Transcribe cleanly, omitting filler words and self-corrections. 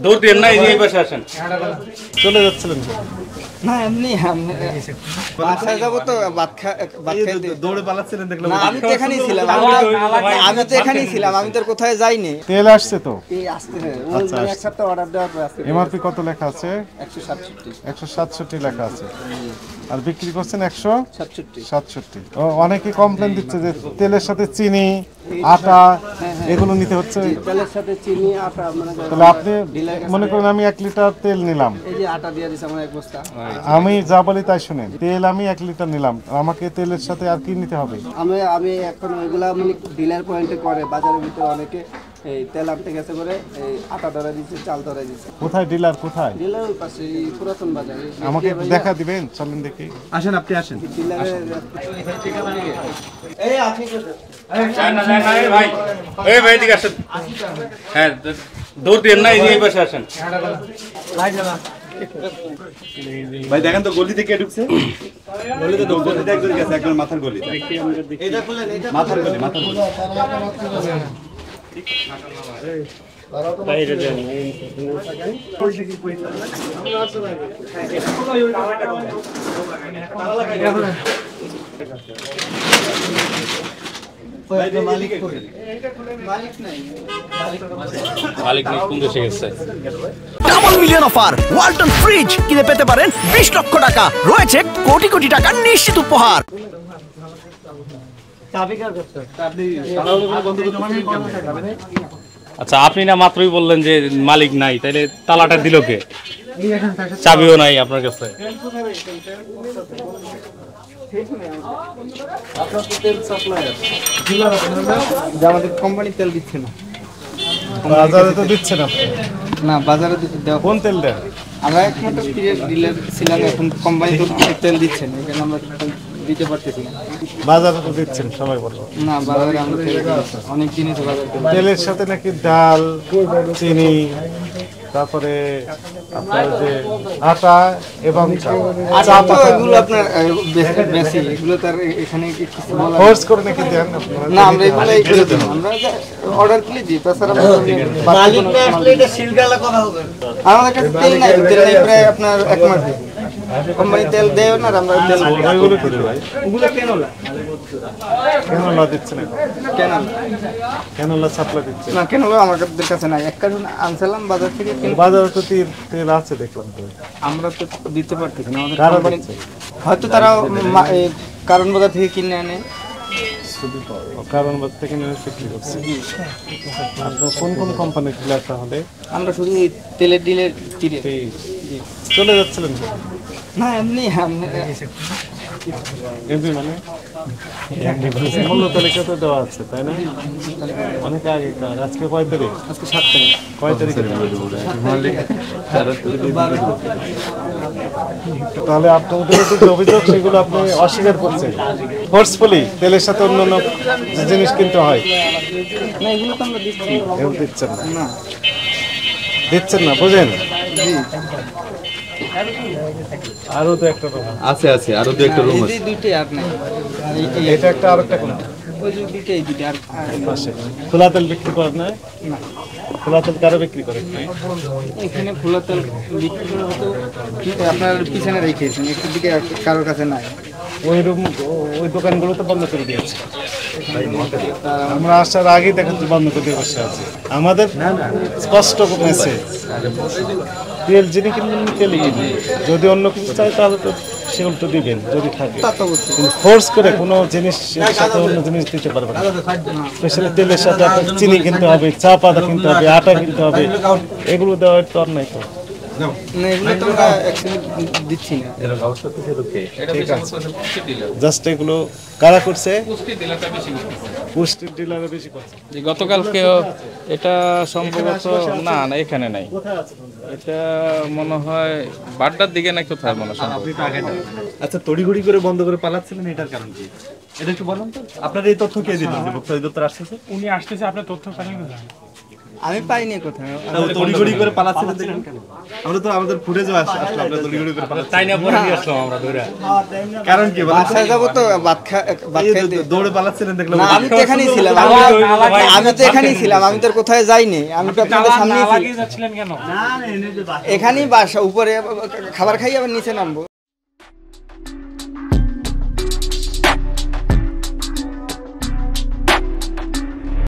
দৌড় দিয়ে না এই পাশে আসেন। চলে যাচ্ছিলেন না এমনি বাসায় যাবো তো দৌড়ে পালাচ্ছিলেন দেখলাম। আমি তো এখানেই ছিলাম, আমি তো কোথায় যাইনি। তেল আসছে তো আসতে আচ্ছা, এক সপ্তাহ অর্ডার দেওয়ার পর আসতে। এমআরপি কত লেখা আছে? 167 লেখা আছে। আর বিক্রি করছেন 167। অনেকে কমপ্লেন দিচ্ছে যে তেলের সাথে চিনি আটা এগুলো নিতে হচ্ছে। তেলের সাথে চিনি আটা তাহলে আপনি মনে করেন আমি 1 লিটার তেল নিলাম, এই যে আটা দিয়ে দিছে আমার এক বস্তা। আমি যা বলি তাই শুনেন, তেল আমি 1 লিটার নিলাম, আমাকে তেলের সাথে আর কি নিতে হবে? আমি এখন ওইগুলা মানে ডিলার পয়েন্টে করে বাজারের ভিতরে অনেকে এই তেল আনতে গেছে করে এই আটা ধরে দিচ্ছে, চাল ধরে দিচ্ছে। কোথায় ডিলার? কোথায় ডিলার ওই পাশে পুরাতন বাজারে। আমাকে দেখা দিবেন? চলেন দেখি। আসেন, আপনি আসেন। হ্যাঁ, দৌড় দিয়ে না এই পাশে আসেন। ভাই দেখেন তো গলি থেকে ঢুকছে। গলিতে একজন গেছে, একজন মাথার গলি। মাথার গলি। মালিক কোন দেশে গেছে? Double million offer Walton fridge কিনে পেতে পারেন 20 লক্ষ টাকা, রয়েছে কোটি কোটি টাকার নিশ্চিত উপহার। আচ্ছা, আপনি না মাত্রই বললেন যে মালিক নাই, তাইলে তালাটা দিল কে? চাবিও নাই আপনার কাছে। আমাদের কোম্পানি তেল দিচ্ছে না, বাজারে তো দিচ্ছে না। না বাজারে কোন তেল দেন? আমরা একমাত্র ডিলার ছিলাম, এখন কোম্পানি তো তেল দিচ্ছে না, এখানে আমরা দিতে পারতেছি না। বাজারে তো দিচ্ছেন সবাই বলবো। না বাজারে আমরা অনেক জিনিস বাজারে তেলের সাথে নাকি ডাল, চিনি, তারপরে আপনার যে আটা এবং চা পাতা এগুলো আপনার বেশি, এগুলো তার এখানে কিছু বলা ফোর্স করে নাকি দেন আপনারা? না, আমরা এগুলো করে দেব, আমরা অর্ডার করে দিই। তাছাড়া মালিক না আসলে এটা সিলগালা কথা হবে। আমাদের কাছে তেল নাই প্রায় আপনার এক মাস কোম্পানি তেল দেয় না, আমরা তেল ওইগুলো কি ভাই? ওগুলো কেন দিচ্ছে না? কেন সাপ্লাই দিচ্ছে না? কেন আমাদের কাছে নাই, এক কারণ আনছিলাম বাজার থেকে। বাজারে তো তেল আছে দেখলাম তো, আমরা তো দিতে পারতেছি না। আমাদের কারণ কোম্পানি হয়তো তারা কারণ বাজার থেকে কিনে আনে, কারণ বাজার থেকে নিয়ে বিক্রি করছে। আপনার কোন কোম্পানির ডিলার তাহলে? আমরা শুধু তেলের ডিলের টিরে চলে যাচ্ছিলেন না এমনি এমনি মানে মূল্য তালিকা তো দেওয়া আছে তাই না? অনেক আগেকার। আজকে কয় তারিখ? আজকে 7 তারিখ। কয় তারিখে? তাহলে আপনাদের যে অভিযোগ সেগুলো আপনি অস্বীকার করছেন ফোর্সফুলি, তেলের সাথে অন্যান্য যে জিনিস কিনতে হয় না, এগুলো তো আমরা দিচ্ছি। এগুলো দিচ্ছেন না, দিচ্ছেন না, বুঝেন? আরো তো একটা রুম আছে, আরো দু একটা রুম আছে। এই দুইটাই আর নাই, এটা একটা আর একটা কোন ওই যে দুইটাই দুইটা আর পাশে খোলা তেল বিক্রি করেন না? খোলা তেল কারো বিক্রি করেন না? এখানে খোলা তেল বিক্রি করা হতো, আপনার পিছনে রেখেছেন, একটু দিকে কারোর কাছে নাই। ওই দোকানগুলো তো বন্ধ করে দিয়েছে। আমরা আসার আগেই দেখাচ্ছি বন্ধ করে দিয়ে বসে আছে। আমাদের স্পষ্ট মেসেজ, তেল যিনি কিনবেন তেলই কিনবেন, যদি অন্য কিছু চাই তাহলে তো সেগুলো তো দিবেন যদি থাকে। কিন্তু ফোর্স করে কোনো জিনিস সাথে অন্য জিনিস দিতে পারবে না। স্পেশালি তেলের সাথে আপনার চিনি কিনতে হবে, চা পাতা কিনতে হবে, আটা কিনতে হবে, এগুলো দেওয়ার তো আর নাই তো। না, এগুলো তো আমরা অ্যাকচুয়ালি দিচ্ছি না। ঠিক আছে, জাস্ট এগুলো কারা করছে? পুষ্টির ডিলারে বেশি করছে। গতকালকে এটা সম্ভবত না এখানে নাই, এটা মনে হয় বাড্ডার দিকে না কোথায় মনে হয়। আচ্ছা, তড়িঘড়ি করে বন্ধ করে পালাচ্ছিলেন, এটার কারণ কি? এটা একটু বলুন তো। আপনার এই তথ্য কে দিলেন? মুক্তিযোদ্ধা আসতেছে, উনি আসতেছে, আপনার তথ্য পাইলেন কোথায়? আমি পাইনি কোথাও। তড়িঘড়ি করে পালাচ্ছিলেন দেখুন। আমরা তো আমাদের ফুটেজও আসলো আপনারা তড়িঘড়ি করে পালাচ্ছেন। তাই না পরে নিয়ে আসলাম আমরা ধরে। কারণ কি বলেন? বাসায় যাবো তো ভাত এই খাইতে। দৌড়ে পালাচ্ছিলেন দেখলাম। না, আমি তো এখানেই ছিলাম, আমি তো এখানেই ছিলাম, আমি তো আর কোথায় যাইনি, আমি তো আপনাদের সামনেই ছিলাম। যাচ্ছিলেন কেন? এখানেই বাসা, উপরে খাবার খাই আবার নিচে নামবো।